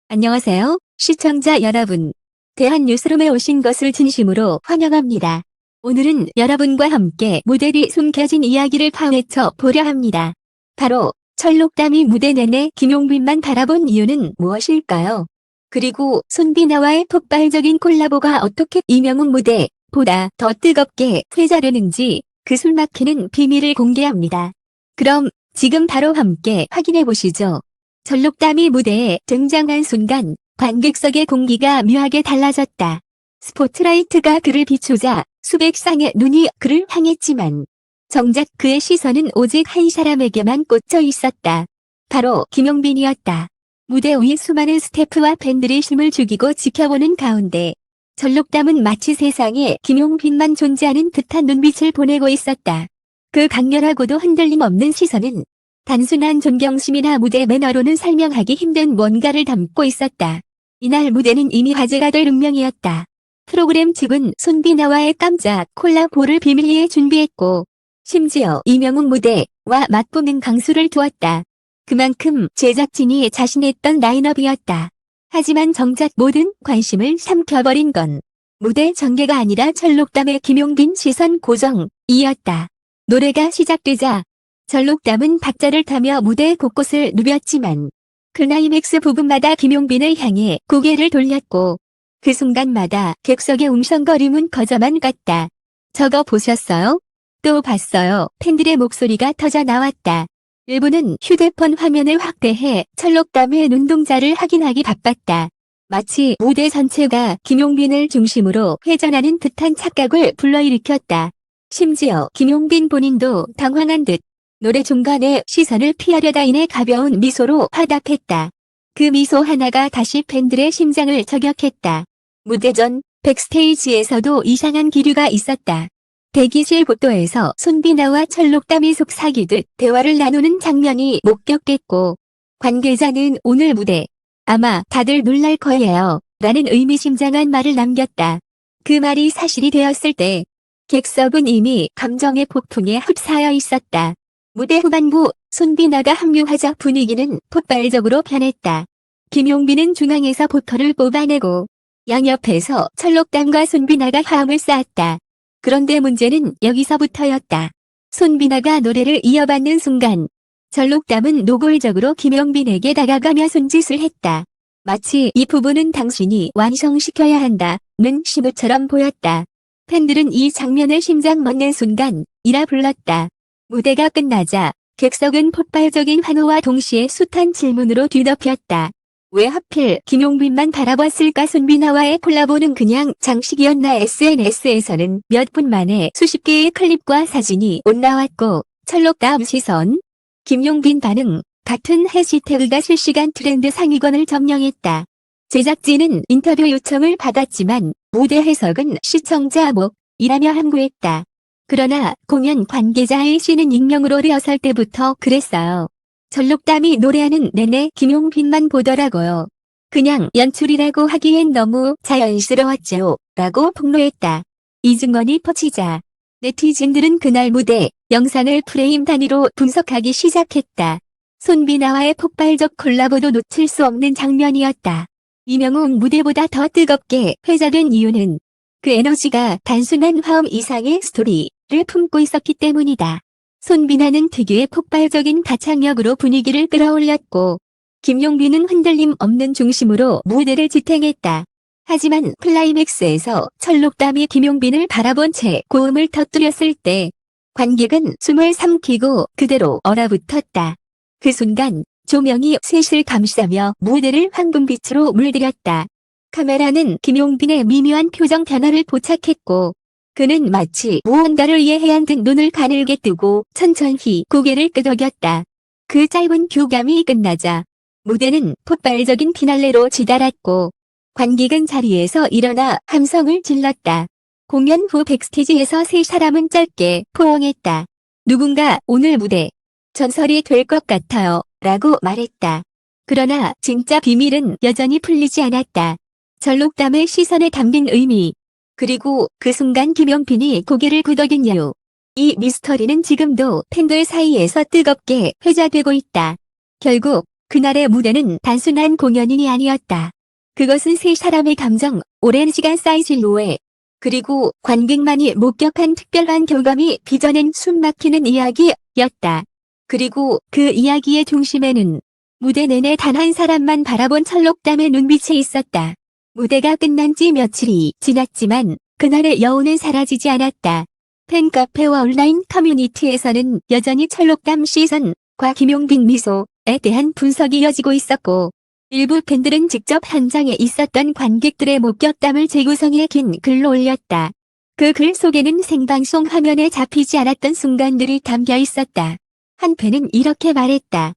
안녕하세요, 시청자 여러분. 대한뉴스룸에 오신 것을 진심으로 환영합니다. 오늘은 여러분과 함께 무대 뒤 숨겨진 이야기를 파헤쳐 보려 합니다. 바로 철록담이 무대 내내 김용빈만 바라본 이유는 무엇일까요? 그리고 손비나와의 폭발적인 콜라보가 어떻게 이명웅 무대보다 더 뜨겁게 회자되는지 그 숨막히는 비밀을 공개합니다. 그럼 지금 바로 함께 확인해 보시죠. 철록담이 무대에 등장한 순간 관객석의 공기가 묘하게 달라졌다. 스포트라이트가 그를 비추자 수백 쌍의 눈이 그를 향했지만 정작 그의 시선은 오직 한 사람에게만 꽂혀 있었다. 바로 김용빈이었다. 무대 위 수많은 스태프와 팬들이 힘을 죽이고 지켜보는 가운데 철록담은 마치 세상에 김용빈만 존재하는 듯한 눈빛을 보내고 있었다. 그 강렬하고도 흔들림 없는 시선은 단순한 존경심이나 무대 매너로는 설명하기 힘든 뭔가를 담고 있었다. 이날 무대는 이미 화제가 될 운명이었다. 프로그램 측은 손비나와의 깜짝 콜라보를 비밀리에 준비했고 심지어 이명웅 무대와 맞붙는 강수를 두었다. 그만큼 제작진이 자신했던 라인업이었다. 하지만 정작 모든 관심을 삼켜버린 건 무대 전개가 아니라 철록담의 김용빈 시선 고정이었다. 노래가 시작되자 철록담은 박자를 타며 무대 곳곳을 누볐지만 클라이맥스 부분마다 김용빈을 향해 고개를 돌렸고 그 순간마다 객석의 웅성거림은 거저만 갔다. 저거 보셨어요? 또 봤어요. 팬들의 목소리가 터져 나왔다. 일부는 휴대폰 화면을 확대해 철록담의 눈동자를 확인하기 바빴다. 마치 무대 전체가 김용빈을 중심으로 회전하는 듯한 착각을 불러일으켰다. 심지어 김용빈 본인도 당황한 듯 노래 중간에 시선을 피하려다 인해 가벼운 미소로 화답했다. 그 미소 하나가 다시 팬들의 심장을 저격했다. 무대 전 백스테이지에서도 이상한 기류가 있었다. 대기실 복도에서 손비나와 철록담이 속삭이듯 대화를 나누는 장면이 목격됐고 관계자는 오늘 무대 아마 다들 놀랄 거예요 라는 의미심장한 말을 남겼다. 그 말이 사실이 되었을 때 객석은 이미 감정의 폭풍에 휩싸여 있었다. 무대 후반부 손비나가 합류하자 분위기는 폭발적으로 변했다. 김용빈은 중앙에서 보컬을 뽑아내고 양옆에서 철록담과 손비나가 화음을 쌓았다. 그런데 문제는 여기서부터였다. 손비나가 노래를 이어받는 순간 철록담은 노골적으로 김용빈에게 다가가며 손짓을 했다. 마치 이 부분은 당신이 완성시켜야 한다는 신호처럼 보였다. 팬들은 이 장면을 심장 멎는 순간 이라 불렀다. 무대가 끝나자 객석은 폭발적인 환호와 동시에 숱한 질문으로 뒤덮였다. 왜 하필 김용빈만 바라봤을까? 손비나와의 콜라보는 그냥 장식이었나? SNS에서는 몇 분 만에 수십 개의 클립과 사진이 올라왔고 철록담 시선, 김용빈 반응 같은 해시태그가 실시간 트렌드 상위권을 점령했다. 제작진은 인터뷰 요청을 받았지만 무대 해석은 시청자 목이라며 함구했다. 그러나 공연 관계자 A씨는 익명으로 리허설 때부터 그랬어요. 철록담이 노래하는 내내 김용빈만 보더라고요. 그냥 연출이라고 하기엔 너무 자연스러웠죠 라고 폭로했다. 이 증언이 퍼지자 네티즌들은 그날 무대 영상을 프레임 단위로 분석하기 시작했다. 손비나와의 폭발적 콜라보도 놓칠 수 없는 장면이었다. 이명웅 무대보다 더 뜨겁게 회자된 이유는 그 에너지가 단순한 화음 이상의 스토리를 품고 있었기 때문이다. 손비나는 특유의 폭발적인 가창력으로 분위기를 끌어올렸고 김용빈은 흔들림 없는 중심으로 무대를 지탱했다. 하지만 클라이맥스에서 철록담이 김용빈을 바라본 채 고음을 터뜨렸을 때 관객은 숨을 삼키고 그대로 얼어붙었다. 그 순간 조명이 셋을 감싸며 무대를 황금빛으로 물들였다. 카메라는 김용빈의 미묘한 표정 변화를 포착했고 그는 마치 무언가를 이해한 듯 눈을 가늘게 뜨고 천천히 고개를 끄덕였다. 그 짧은 교감이 끝나자 무대는 폭발적인 피날레로 치달았고 관객은 자리에서 일어나 함성을 질렀다. 공연 후 백스테이지에서 세 사람은 짧게 포옹했다. 누군가 오늘 무대 전설이 될 것 같아요 라고 말했다. 그러나 진짜 비밀은 여전히 풀리지 않았다. 철록담의 시선에 담긴 의미, 그리고 그 순간 김용빈이 고개를 끄덕인 이유. 이 미스터리는 지금도 팬들 사이에서 뜨겁게 회자되고 있다. 결국 그날의 무대는 단순한 공연이 아니었다. 그것은 세 사람의 감정, 오랜 시간 쌓인 오해, 그리고 관객만이 목격한 특별한 경험이 빚어낸 숨막히는 이야기였다. 그리고 그 이야기의 중심에는 무대 내내 단 한 사람만 바라본 철록담의 눈빛이 있었다. 무대가 끝난 지 며칠이 지났지만 그날의 여운은 사라지지 않았다. 팬카페와 온라인 커뮤니티에서는 여전히 철록담 시선과 김용빈 미소에 대한 분석이 이어지고 있었고, 일부 팬들은 직접 현장에 있었던 관객들의 목격담을 재구성해 긴 글로 올렸다. 그 글 속에는 생방송 화면에 잡히지 않았던 순간들이 담겨 있었다. 한 팬은 이렇게 말했다.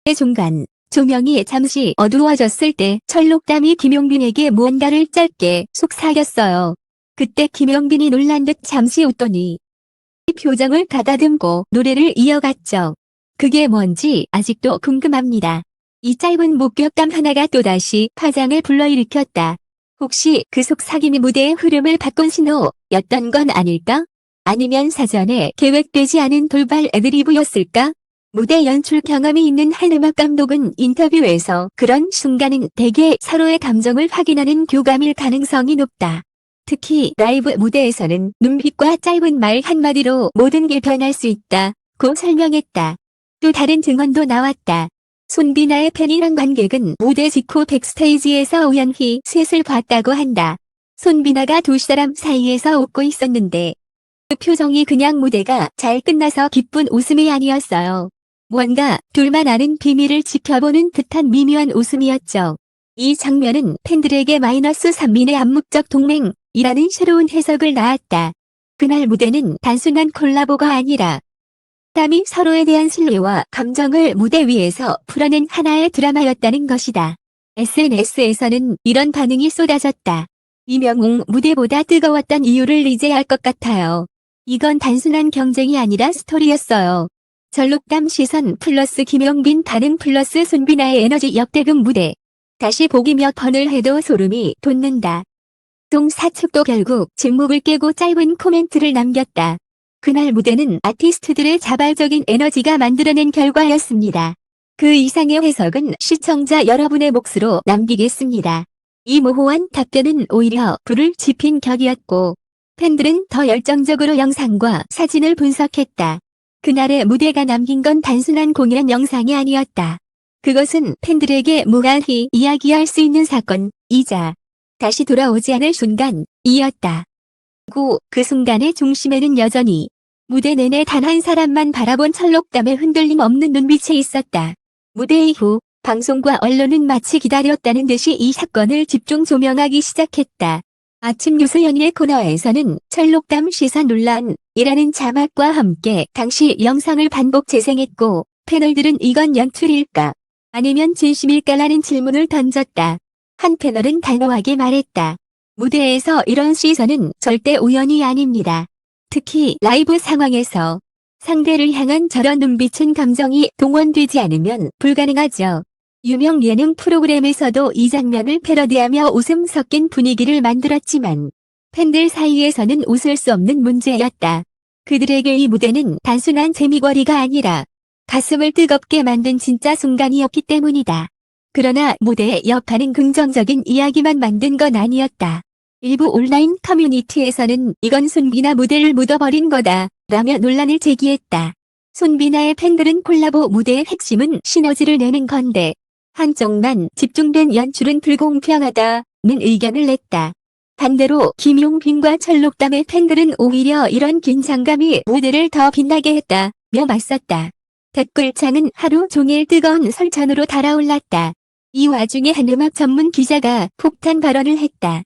그 순간, 조명이 잠시 어두워졌을 때 철록담이 김용빈에게 무언가를 짧게 속삭였어요. 그때 김용빈이 놀란 듯 잠시 웃더니 표정을 가다듬고 노래를 이어갔죠. 그게 뭔지 아직도 궁금합니다. 이 짧은 목격담 하나가 또다시 파장을 불러일으켰다. 혹시 그 속삭임이 무대의 흐름을 바꾼 신호였던 건 아닐까? 아니면 사전에 계획되지 않은 돌발 애드리브였을까? 무대 연출 경험이 있는 한 음악 감독은 인터뷰에서 그런 순간은 대개 서로의 감정을 확인하는 교감일 가능성이 높다. 특히 라이브 무대에서는 눈빛과 짧은 말 한마디로 모든 게 변할 수 있다고 설명했다. 또 다른 증언도 나왔다. 손비나의 팬이랑 관객은 무대 직후 백스테이지에서 우연히 셋을 봤다고 한다. 손비나가 두 사람 사이에서 웃고 있었는데 그 표정이 그냥 무대가 잘 끝나서 기쁜 웃음이 아니었어요. 뭔가 둘만 아는 비밀을 지켜보는 듯한 미묘한 웃음이었죠. 이 장면은 팬들에게 -3인의 암묵적 동맹이라는 새로운 해석을 낳았다. 그날 무대는 단순한 콜라보가 아니라 땀이 서로에 대한 신뢰와 감정을 무대 위에서 풀어낸 하나의 드라마였다는 것이다. SNS에서는 이런 반응이 쏟아졌다. 이명웅 무대보다 뜨거웠던 이유를 이제 알 것 같아요. 이건 단순한 경쟁이 아니라 스토리였어요. 절록담 시선 플러스 김용빈 반응 플러스 손비나의 에너지 역대급 무대. 다시 보기 몇 번을 해도 소름이 돋는다. 동사측도 결국 침묵을 깨고 짧은 코멘트를 남겼다. 그날 무대는 아티스트들의 자발적인 에너지가 만들어낸 결과였습니다. 그 이상의 해석은 시청자 여러분의 몫으로 남기겠습니다. 이 모호한 답변은 오히려 불을 지핀 격이었고, 팬들은 더 열정적으로 영상과 사진을 분석했다. 그날의 무대가 남긴 건 단순한 공연 영상이 아니었다. 그것은 팬들에게 무한히 이야기할 수 있는 사건이자 다시 돌아오지 않을 순간이었다. 그리고 그 순간의 중심에는 여전히 무대 내내 단 한 사람만 바라본 철록담의 흔들림 없는 눈빛에 있었다. 무대 이후 방송과 언론은 마치 기다렸다는 듯이 이 사건을 집중 조명하기 시작했다. 아침 뉴스 연예 코너에서는 철록담 시선 논란이라는 자막과 함께 당시 영상을 반복 재생했고, 패널들은 이건 연출일까? 아니면 진심일까라는 질문을 던졌다. 한 패널은 단호하게 말했다. 무대에서 이런 시선은 절대 우연이 아닙니다. 특히 라이브 상황에서 상대를 향한 저런 눈빛은 감정이 동원되지 않으면 불가능하죠. 유명 예능 프로그램에서도 이 장면을 패러디하며 웃음 섞인 분위기를 만들었지만 팬들 사이에서는 웃을 수 없는 문제였다. 그들에게 이 무대는 단순한 재미거리가 아니라 가슴을 뜨겁게 만든 진짜 순간이었기 때문이다. 그러나 무대의 여파는 긍정적인 이야기만 만든 건 아니었다. 일부 온라인 커뮤니티에서는 이건 손비나 무대를 묻어버린 거다 라며 논란을 제기했다. 손비나의 팬들은 콜라보 무대의 핵심은 시너지를 내는 건데 한쪽만 집중된 연출은 불공평하다는 의견을 냈다. 반대로 김용빈과 철록담의 팬들은 오히려 이런 긴장감이 무대를 더 빛나게 했다며 맞섰다. 댓글창은 하루 종일 뜨거운 설전으로 달아올랐다. 이 와중에 한 음악 전문 기자가 폭탄 발언을 했다.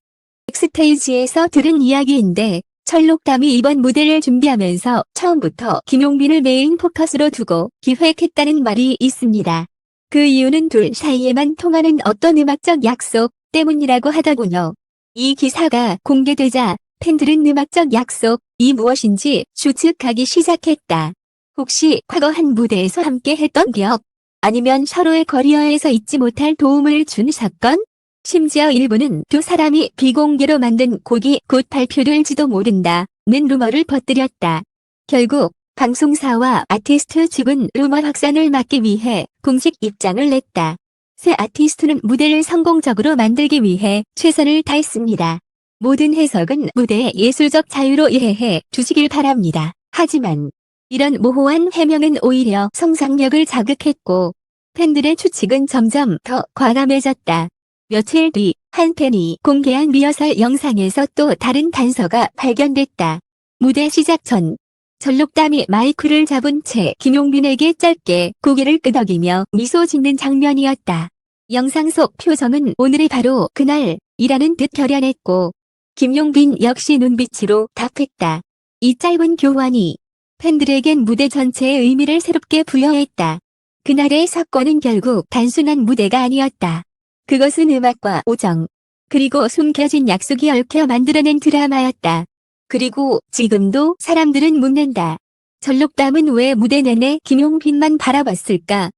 백스테이지에서 들은 이야기인데 철록담이 이번 무대를 준비하면서 처음부터 김용빈을 메인 포커스로 두고 기획했다는 말이 있습니다. 그 이유는 둘 사이에만 통하는 어떤 음악적 약속 때문이라고 하더군요. 이 기사가 공개되자 팬들은 음악적 약속이 무엇인지 추측하기 시작했다. 혹시 과거 한 무대에서 함께 했던 기억? 아니면 서로의 커리어에서 잊지 못할 도움을 준 사건? 심지어 일부는 두 사람이 비공개로 만든 곡이 곧 발표될지도 모른다는 루머를 퍼뜨렸다. 결국 방송사와 아티스트 측은 루머 확산을 막기 위해 공식 입장을 냈다. 새 아티스트는 무대를 성공적으로 만들기 위해 최선을 다했습니다. 모든 해석은 무대의 예술적 자유로 이해해 주시길 바랍니다. 하지만 이런 모호한 해명은 오히려 상상력을 자극했고 팬들의 추측은 점점 더 과감해졌다. 며칠 뒤 한 팬이 공개한 리허설 영상에서 또 다른 단서가 발견됐다. 무대 시작 전 전록담이 마이크를 잡은 채 김용빈에게 짧게 고개를 끄덕이며 미소 짓는 장면이었다. 영상 속 표정은 오늘이 바로 그날이라는 듯 결연했고 김용빈 역시 눈빛으로 답했다. 이 짧은 교환이 팬들에겐 무대 전체의 의미를 새롭게 부여했다. 그날의 사건은 결국 단순한 무대가 아니었다. 그것은 음악과 우정, 그리고 숨겨진 약속이 얽혀 만들어낸 드라마였다. 그리고 지금도 사람들은 묻는다. 전록담은 왜 무대 내내 김용빈만 바라봤을까?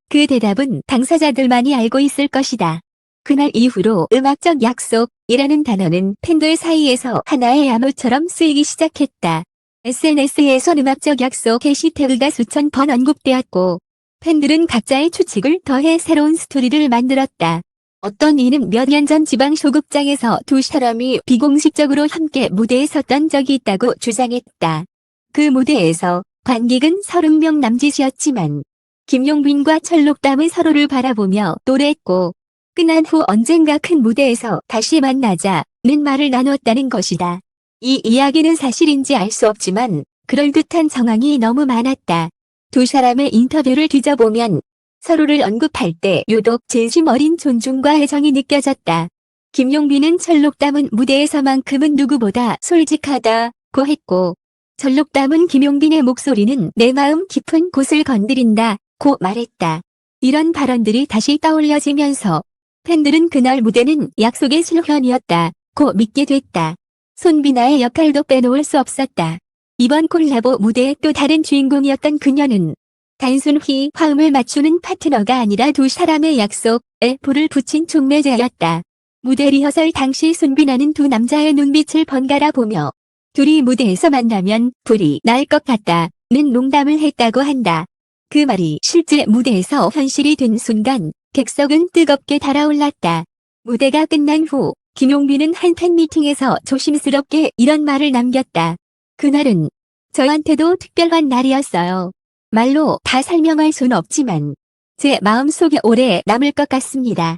그 대답은 당사자들만이 알고 있을 것이다. 그날 이후로 음악적 약속이라는 단어는 팬들 사이에서 하나의 암호처럼 쓰이기 시작했다. SNS에선 음악적 약속 해시태그가 수천 번 언급되었고 팬들은 각자의 추측을 더해 새로운 스토리를 만들었다. 어떤 이는 몇 년 전 지방 소극장에서 두 사람이 비공식적으로 함께 무대에 섰던 적이 있다고 주장했다. 그 무대에서 관객은 30명 남짓이었지만 김용빈과 철록담은 서로를 바라보며 노래했고 끝난 후 언젠가 큰 무대에서 다시 만나자는 말을 나눴다는 것이다. 이 이야기는 사실인지 알 수 없지만 그럴듯한 정황이 너무 많았다. 두 사람의 인터뷰를 뒤져보면 서로를 언급할 때 유독 진심 어린 존중과 애정이 느껴졌다. 김용빈은 철록담은 무대에서만큼은 누구보다 솔직하다고 했고 철록담은 김용빈의 목소리는 내 마음 깊은 곳을 건드린다고 말했다. 이런 발언들이 다시 떠올려지면서 팬들은 그날 무대는 약속의 실현이었다고 믿게 됐다. 손비나의 역할도 빼놓을 수 없었다. 이번 콜라보 무대의 또 다른 주인공이었던 그녀는 단순히 화음을 맞추는 파트너가 아니라 두 사람의 약속에 불을 붙인 촉매자였다. 무대 리허설 당시 손비나는 두 남자의 눈빛을 번갈아 보며 둘이 무대에서 만나면 불이 날 것 같다는 농담을 했다고 한다. 그 말이 실제 무대에서 현실이 된 순간 객석은 뜨겁게 달아올랐다. 무대가 끝난 후 김용빈은 한 팬미팅에서 조심스럽게 이런 말을 남겼다. 그날은 저한테도 특별한 날이었어요. 말로 다 설명할 순 없지만 제 마음속에 오래 남을 것 같습니다.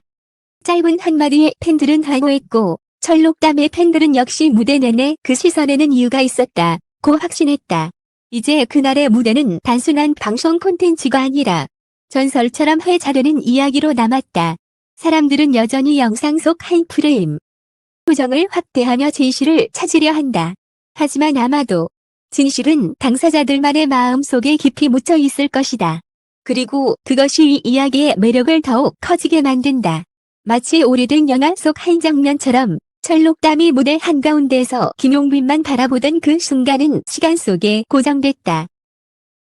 짧은 한마디에 팬들은 환호했고 철록담의 팬들은 역시 무대 내내 그 시선에는 이유가 있었다고 확신했다. 이제 그날의 무대는 단순한 방송 콘텐츠가 아니라 전설처럼 회자되는 이야기로 남았다. 사람들은 여전히 영상 속 한 프레임 표정을 확대하며 진실을 찾으려 한다. 하지만 아마도 진실은 당사자들만의 마음 속에 깊이 묻혀 있을 것이다. 그리고 그것이 이 이야기의 매력을 더욱 커지게 만든다. 마치 오래된 영화 속 한 장면처럼 철록담이 무대 한가운데서 김용빈만 바라보던 그 순간은 시간 속에 고정됐다.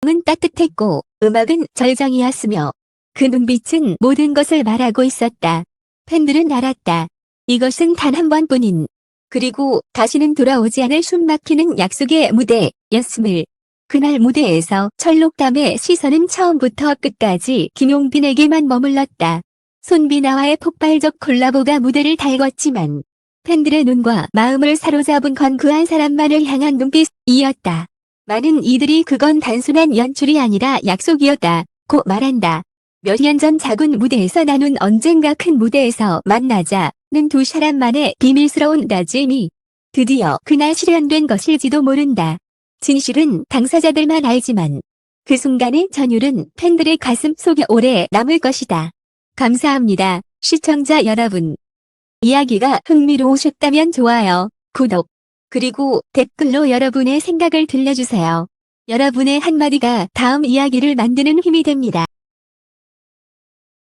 은 따뜻했고 음악은 절정이었으며 그 눈빛은 모든 것을 말하고 있었다. 팬들은 알았다. 이것은 단 한 번뿐인 그리고 다시는 돌아오지 않을 숨막히는 약속의 무대였음을. 그날 무대에서 철록담의 시선은 처음부터 끝까지 김용빈에게만 머물렀다. 손비나와의 폭발적 콜라보가 무대를 달궜지만 팬들의 눈과 마음을 사로잡은 건 그 한 사람만을 향한 눈빛이었다. 많은 이들이 그건 단순한 연출이 아니라 약속이었다고 말한다. 몇 년 전 작은 무대에서 나눈 언젠가 큰 무대에서 만나자는 두 사람만의 비밀스러운 다짐이 드디어 그날 실현된 것일지도 모른다. 진실은 당사자들만 알지만 그 순간의 전율은 팬들의 가슴 속에 오래 남을 것이다. 감사합니다, 시청자 여러분. 이야기가 흥미로우셨다면 좋아요, 구독, 그리고 댓글로 여러분의 생각을 들려주세요. 여러분의 한마디가 다음 이야기를 만드는 힘이 됩니다.